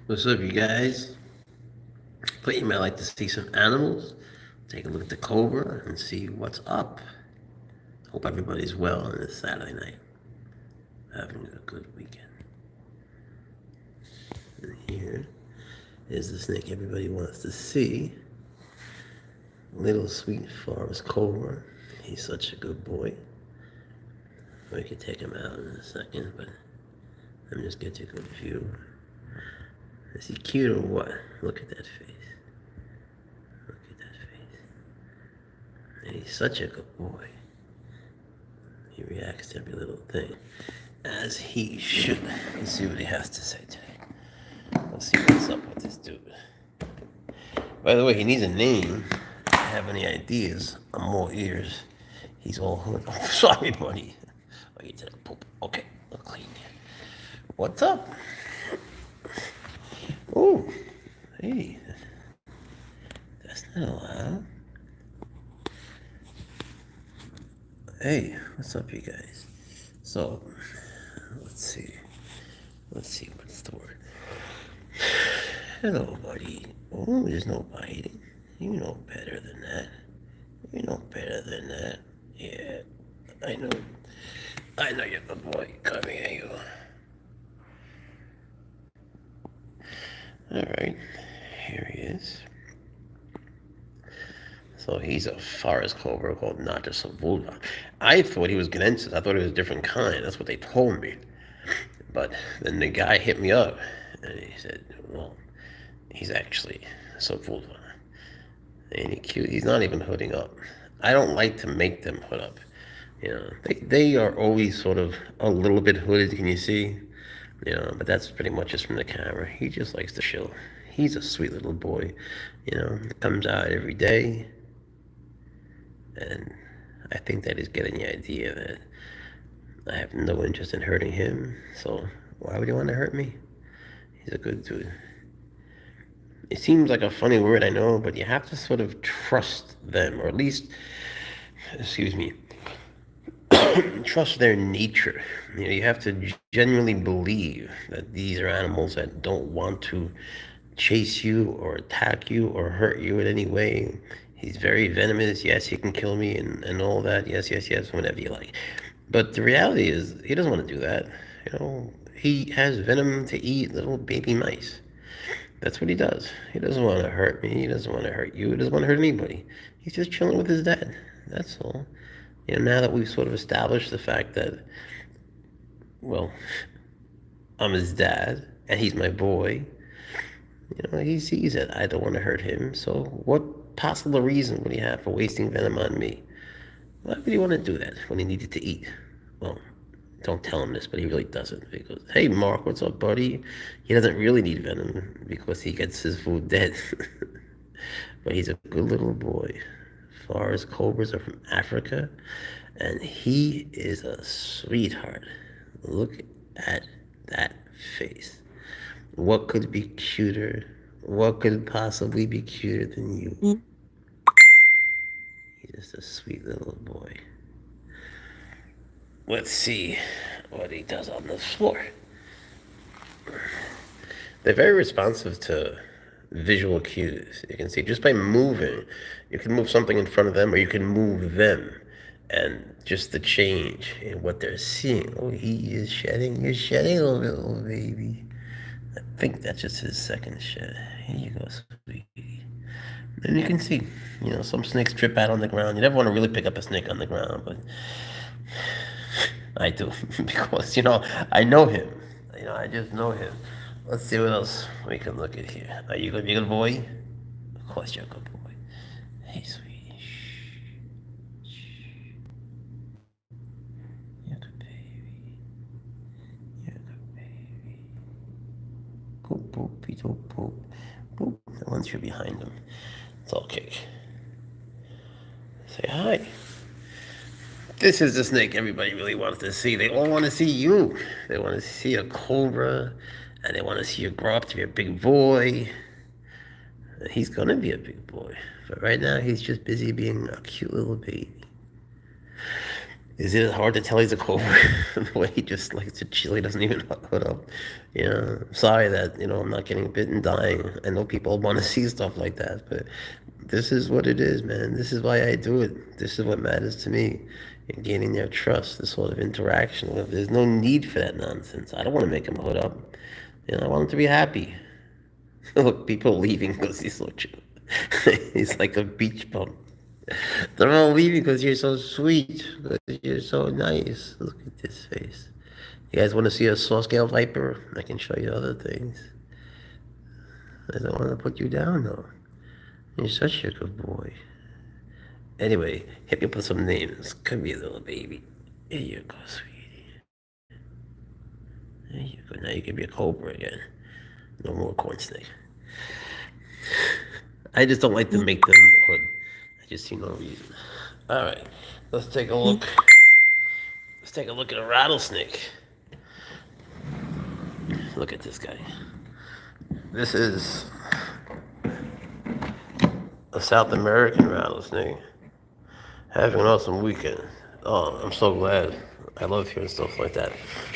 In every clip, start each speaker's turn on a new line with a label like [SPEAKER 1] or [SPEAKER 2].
[SPEAKER 1] What's up, you guys? Thought you might like to see some animals. Take a look at the cobra and see what's up. Hope everybody's well on this Saturday night. Having a good weekend. And here is the snake everybody wants to see. Little sweet forest cobra. He's such a good boy. We can take him out in a second, but let me just get you a good view. Is he cute or what? Look at that face. Look at that face. And he's such a good boy. He reacts to every little thing, as he should. Let's see what he has to say today. Let's see what's up with this dude. By the way, he needs a name. If you have any ideas, I'm all ears. He's all hood. Oh, sorry, buddy. Oh, you did a poop. Okay, I'll clean you. What's up? Oh, hey. That's not allowed. Hey, what's up, you guys? So, let's see. What's the word? Hello, buddy. Oh, there's no biting. You know better than that. You know better than that. Yeah, I know. I know you're a good boy. Come here, you. All right, here he is. So he's a forest cobra called not just a vulva. I thought he was Ganensis. I thought he was a different kind. That's what they told me. But then the guy hit me up, and he said, well, he's actually a vulva. Ain't he cute? He's not even hooding up. I don't like to make them hood up. You know, they are always sort of a little bit hooded, can you see? You know, but that's pretty much just from the camera. He just likes to chill. He's a sweet little boy. You know, comes out every day. And I think that he's getting the idea that I have no interest in hurting him. So why would he want to hurt me? He's a good dude. It seems like a funny word, I know, but you have to sort of trust them, or at least, excuse me, trust their nature. You know, you have to genuinely believe that these are animals that don't want to chase you or attack you or hurt you in any way. He's very venomous. Yes, he can kill me and all that. Yes, yes, yes, whenever you like. But the reality is, he doesn't want to do that. You know, he has venom to eat little baby mice. That's what he does. He doesn't want to hurt me. He doesn't want to hurt you. He doesn't want to hurt anybody. He's just chilling with his dad. That's all. You know, now that we've sort of established the fact that, well, I'm his dad and he's my boy, you know, he sees that I don't want to hurt him. So what possible reason would he have for wasting venom on me? Why would he want to do that when he needed to eat? Well, don't tell him this, but he really doesn't. Because, hey, Mark, what's up, buddy? He doesn't really need venom because he gets his food dead. But he's a good little boy. Forest cobras are from Africa, and he is a sweetheart. Look at that face. What could be cuter? What could possibly be cuter than you? He's just a sweet little boy. Let's see what he does on the floor. They're very responsive to visual cues. You can see just by moving, you can move something in front of them or you can move them. And just the change in what they're seeing. Oh, he is shedding. You're shedding a little baby. I think that's just his second shed. Here you go, sweetie. And you can see, you know, some snakes trip out on the ground. You never want to really pick up a snake on the ground, but I do. Because, you know, I know him. You know, I just know him. Let's see what else we can look at here. Are you going to be a good boy? Of course you're a good boy. Hey, sweetie. Shh. Shh. You're a good baby. You're a good baby. Poop, poop, beetle, poop. Poop. Once you're behind him, it's okay. Say hi. This is the snake everybody really wants to see. They all want to see you. They want to see a cobra, and they want to see you grow up to be a big boy. He's going to be a big boy. But right now, he's just busy being a cute little baby. Is it hard to tell he's a cobra? The way he just likes to chill, he doesn't even hood up. I'm sorry that, I'm not getting bit and dying. I know people want to see stuff like that, but this is what it is, man. This is why I do it. This is what matters to me. And gaining their trust, this sort of interaction with. There's no need for that nonsense. I don't want to make him hood up. I want him to be happy. Look, people leaving because he's so chill. He's like a beach bum. They're all leaving because you're so sweet, because you're so nice. Look at this face. You guys want to see a saw-scale viper? I can show you other things. I don't want to put you down, though. You're such a good boy. Anyway, hit me up with some names. Come here, little baby. Here you go, sweetie. There you go. Now you can be a cobra again. No more corn snake. I just don't like to make them hood. I just see no reason. All right, let's take a look. Let's take a look at a rattlesnake. Look at this guy. This is a South American rattlesnake. Having an awesome weekend. Oh, I'm so glad. I love hearing stuff like that.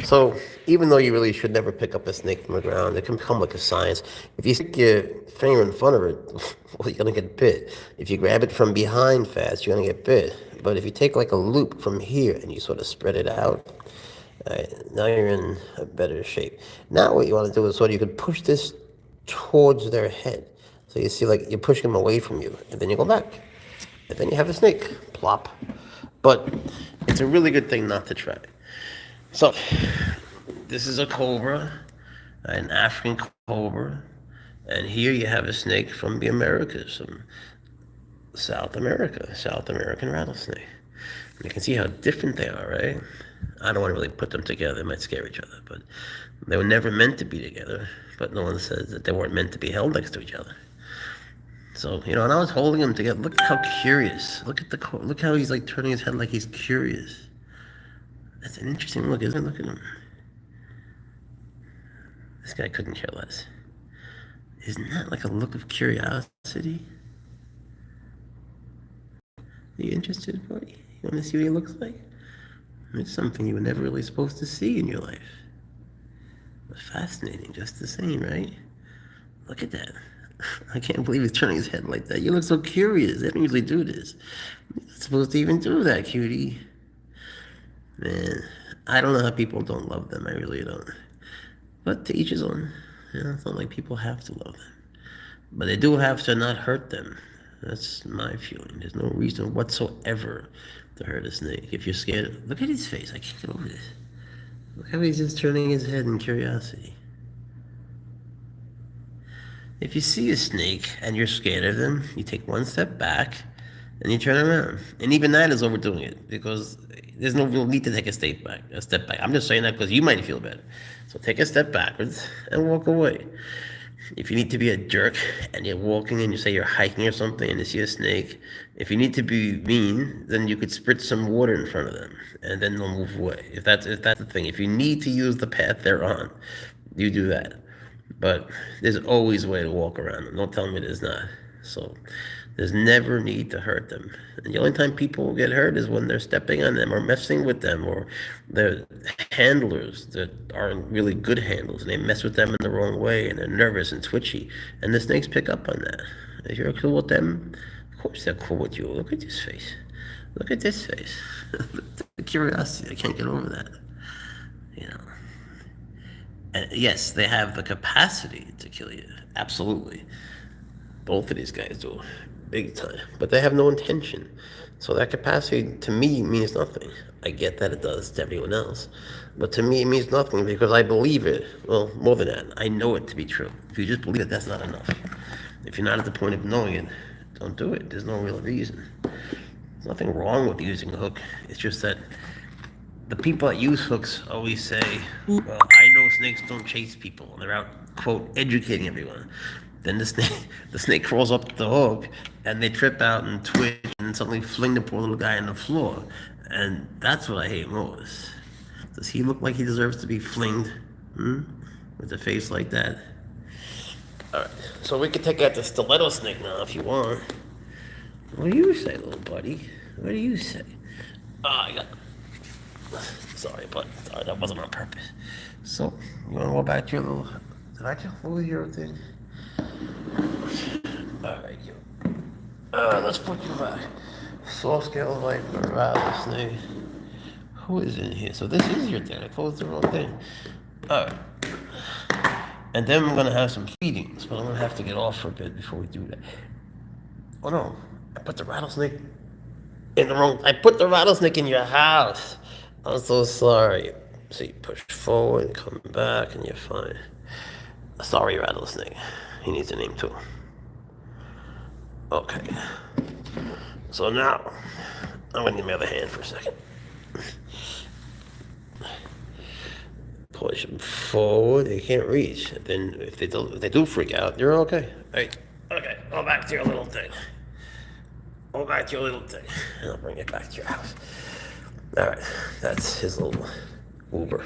[SPEAKER 1] So, even though you really should never pick up a snake from the ground, it can become like a science. If you stick your finger in front of it, well, you're going to get bit. If you grab it from behind fast, you're going to get bit. But if you take like a loop from here and you sort of spread it out, now you're in a better shape. Now what you want to do is you could push this towards their head. So you see like you're pushing them away from you, and then you go back. And then you have a snake. Plop. But it's a really good thing not to try. So, this is a cobra, an African cobra. And here you have a snake from the Americas, from South America, South American rattlesnake. You can see how different they are, right? I don't want to really put them together. They might scare each other. But they were never meant to be together. But no one says that they weren't meant to be held next to each other. So, and I was holding him together. Look how curious. Look how he's like turning his head like he's curious. That's an interesting look, isn't it? Look at him. This guy couldn't care less. Isn't that like a look of curiosity? Are you interested, buddy? You want to see what he looks like? It's something you were never really supposed to see in your life. But fascinating, just the same, right? Look at that. I can't believe he's turning his head like that. You look so curious. They don't usually do this. You're not supposed to even do that, cutie. Man, I don't know how people don't love them. I really don't. But to each his own. It's not like people have to love them. But they do have to not hurt them. That's my feeling. There's no reason whatsoever to hurt a snake. If you're scared, look at his face. I can't get over this. Look how he's just turning his head in curiosity. If you see a snake and you're scared of them, you take one step back and you turn around. And even that is overdoing it, because there's no real need to take a step back. I'm just saying that because you might feel better. So take a step backwards and walk away. If you need to be a jerk and you're walking and you say you're hiking or something and you see a snake, if you need to be mean, then you could spritz some water in front of them and then they'll move away. If that's the thing. If you need to use the path they're on, you do that. But there's always a way to walk around them. Don't tell me there's not. So there's never need to hurt them. And the only time people get hurt is when they're stepping on them or messing with them, or they're handlers that aren't really good handlers and they mess with them in the wrong way and they're nervous and twitchy. And the snakes pick up on that. If you're cool with them, of course they're cool with you. Look at this face. Look at this face. The curiosity. I can't get over that. And yes, they have the capacity to kill you. Absolutely. Both of these guys do. Big time. But they have no intention. So that capacity, to me, means nothing. I get that it does to everyone else. But to me, it means nothing because I believe it. Well, more than that. I know it to be true. If you just believe it, that's not enough. If you're not at the point of knowing it, don't do it. There's no real reason. There's nothing wrong with using a hook. It's just that the people that use hooks always say, well, I know snakes don't chase people. And they're out, quote, educating everyone. Then the snake crawls up the hook, and they trip out and twitch, and suddenly fling the poor little guy on the floor. And that's what I hate most. Does he look like he deserves to be flinged? With a face like that? All right, so we could take out the stiletto snake now if you want. What do you say, little buddy? What do you say? Oh, Sorry, but that wasn't on purpose. So, you want to go back to your little... Did I just lose your thing? Alright, you. Let's put you back. Soft scale viper, rattlesnake. Who is in here? So this is your thing. I closed the wrong thing. Alright. And then we're going to have some feedings, but I'm going to have to get off for a bit before we do that. Oh no, I put the rattlesnake in the wrong... I put the rattlesnake in your house. I'm so sorry. So you push forward and come back and you're fine. Sorry, rattlesnake. He needs a name too. Okay. So now, I'm going to need my other hand for a second. Push them forward. They can't reach. Then if they do freak out, you're okay. Hey, okay, go back to your little thing. Go back to your little thing. And I'll bring it back to your house. All right, that's his little Uber.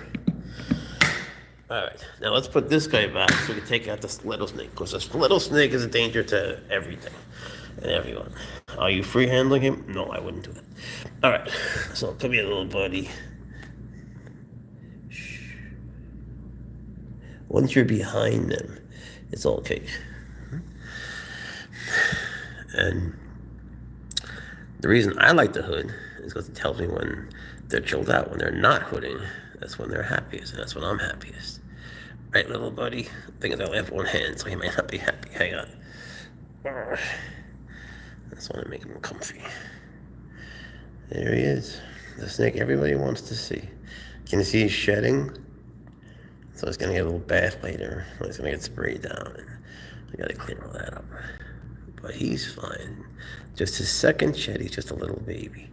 [SPEAKER 1] All right, now let's put this guy back so we can take out the stiletto snake, because the stiletto snake is a danger to everything and everyone. Are you free handling him? No, I wouldn't do that. All right, so come here, little buddy. Shh. Once you're behind them, it's okay. And the reason I like to hood is because it tells me when they're chilled out. When they're not hooding, that's when they're happiest, and that's when I'm happiest. Right, little buddy? The thing is, I only have one hand, so he might not be happy. Hang on. That's when I make him comfy. There he is. The snake everybody wants to see. Can you see he's shedding? So he's going to get a little bath later. He's going to get sprayed down. And I got to clean all that up. But he's fine. Just his second shed, he's just a little baby.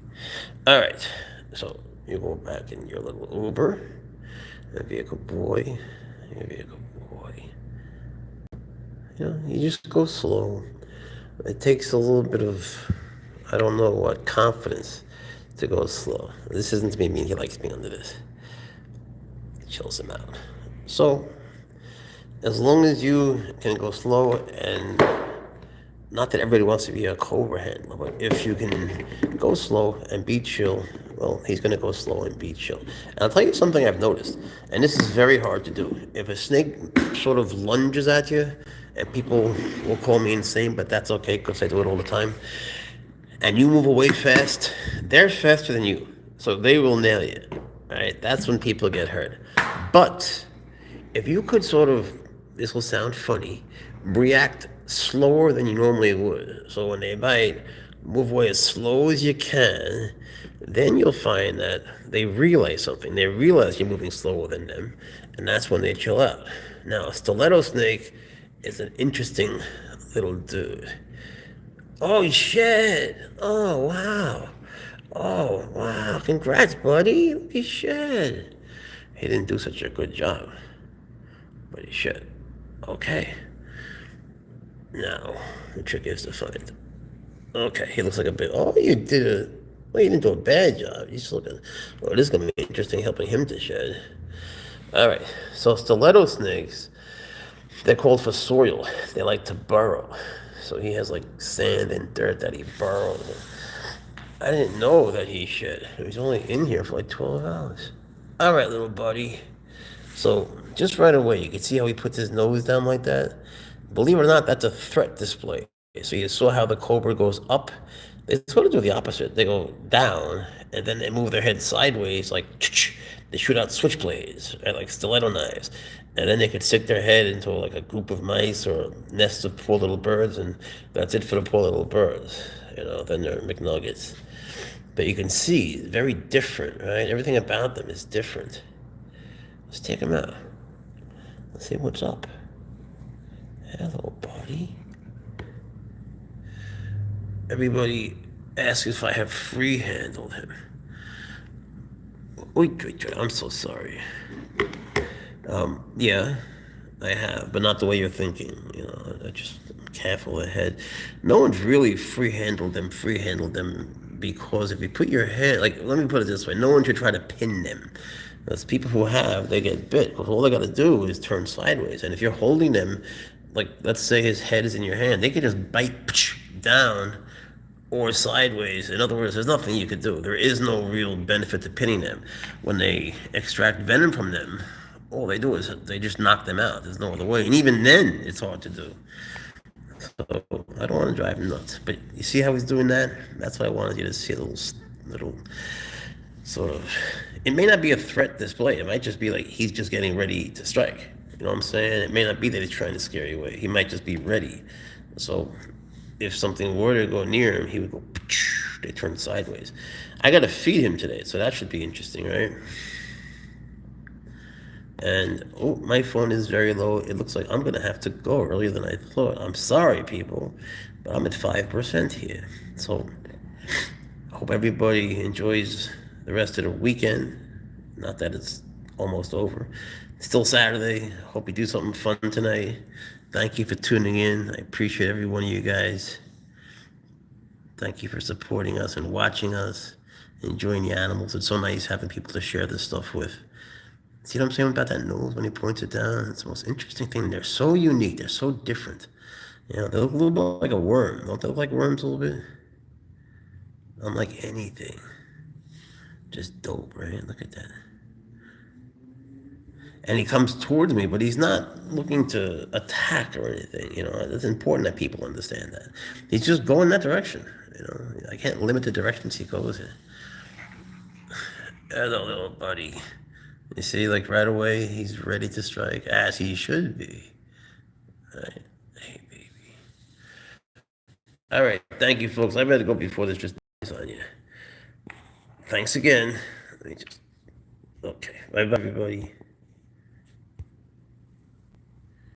[SPEAKER 1] All right, so you go back in your little Uber. And be a good boy. You be a good boy. You know, you just go slow. It takes a little bit of, I don't know what, confidence to go slow. This isn't to mean he likes being under this. It chills him out. So, as long as you can go slow, and not that everybody wants to be a cobra handler, but if you can go slow and be chill, well, he's going to go slow and be chill. And I'll tell you something I've noticed, and this is very hard to do. If a snake sort of lunges at you, and people will call me insane, but that's okay because I do it all the time, and you move away fast, they're faster than you, so they will nail you. All right, that's when people get hurt. But if you could sort of, this will sound funny, react slower than you normally would. So when they bite, move away as slow as you can, then you'll find that they realize something. They realize you're moving slower than them, and that's when they chill out. Now, a stiletto snake is an interesting little dude. Oh, shit. Oh, wow. Oh, wow. Congrats, buddy. Look, he shed. He didn't do such a good job, but he should. Okay. Now, the trick is to find. Okay, he looks like a bit. Oh, you didn't do a bad job. He's looking. Oh, this is gonna be interesting, helping him to shed. All right. So stiletto snakes, they're called fossorial. They like to burrow. So he has like sand and dirt that he burrows in. I didn't know that he shed. He was only in here for like 12 hours. All right, little buddy. So just right away, you can see how he puts his nose down like that. Believe it or not, that's a threat display. So you saw how the cobra goes up. They sort of do the opposite. They go down, and then they move their head sideways, like they shoot out switchblades, right, like stiletto knives. And then they could stick their head into like a group of mice or nests of poor little birds, and that's it for the poor little birds. You know, then they're McNuggets. But you can see, very different, right? Everything about them is different. Let's take them out. Let's see what's up. Hello, buddy. Everybody asks if I have free-handled him. Wait, I'm so sorry. Yeah, I have, but not the way you're thinking. You know, I just careful ahead. No one's really free-handled them because if you put your hand, like, let me put it this way, no one should try to pin them. Because people who have, they get bit, because all they got to do is turn sideways. And if you're holding them, like, let's say his head is in your hand, they can just bite down or sideways. In other words, there's nothing you could do. There is no real benefit to pinning them. When they extract venom from them, all they do is they just knock them out. There's no other way. And even then, it's hard to do. So I don't want to drive him nuts. But you see how he's doing that? That's why I wanted you to see a little sort of. It may not be a threat display. It might just be like he's just getting ready to strike. You know what I'm saying? It may not be that he's trying to scare you away. He might just be ready. So if something were to go near him, he would go. They turn sideways. I got to feed him today, so that should be interesting, right? And oh, my phone is very low. It looks like I'm gonna have to go earlier than I thought. I'm sorry, people, but I'm at 5% here. So I hope everybody enjoys the rest of the weekend. Not that it's almost over. It's still Saturday. Hope you do something fun tonight. Thank you for tuning in. I appreciate every one of you guys. Thank you for supporting us and watching us, enjoying the animals. It's so nice having people to share this stuff with. See what I'm saying about that nose when he points it down? It's the most interesting thing. They're so unique. They're so different. You know, they look a little bit like a worm. Don't they look like worms a little bit? Unlike anything. Just dope, right? Look at that. And he comes towards me, but he's not looking to attack or anything. You know, it's important that people understand that. He's just going that direction. You know, I can't limit the directions he goes in. Hello, little buddy. You see, like right away, he's ready to strike, as he should be. All right. Hey, baby. All right. Thank you, folks. I better go before this just on you. Thanks again. Let me just. Okay. Bye, bye, everybody.